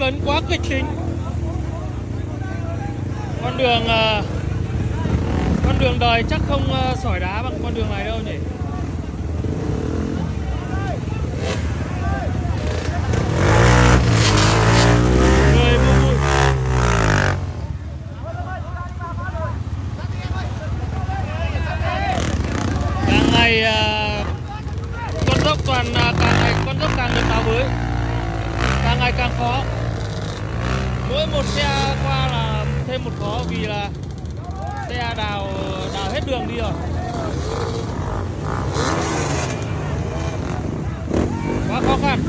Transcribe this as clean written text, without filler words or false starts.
cấn quá kịch tính. Con đường đời chắc không sỏi đá bằng con đường này đâu nhỉ. Người vui vui. Càng ngày con dốc con dốc càng được đào bới, càng ngày càng khó. Mỗi một xe qua là thêm một khó vì là xe đào hết đường đi rồi. Quá khó khăn.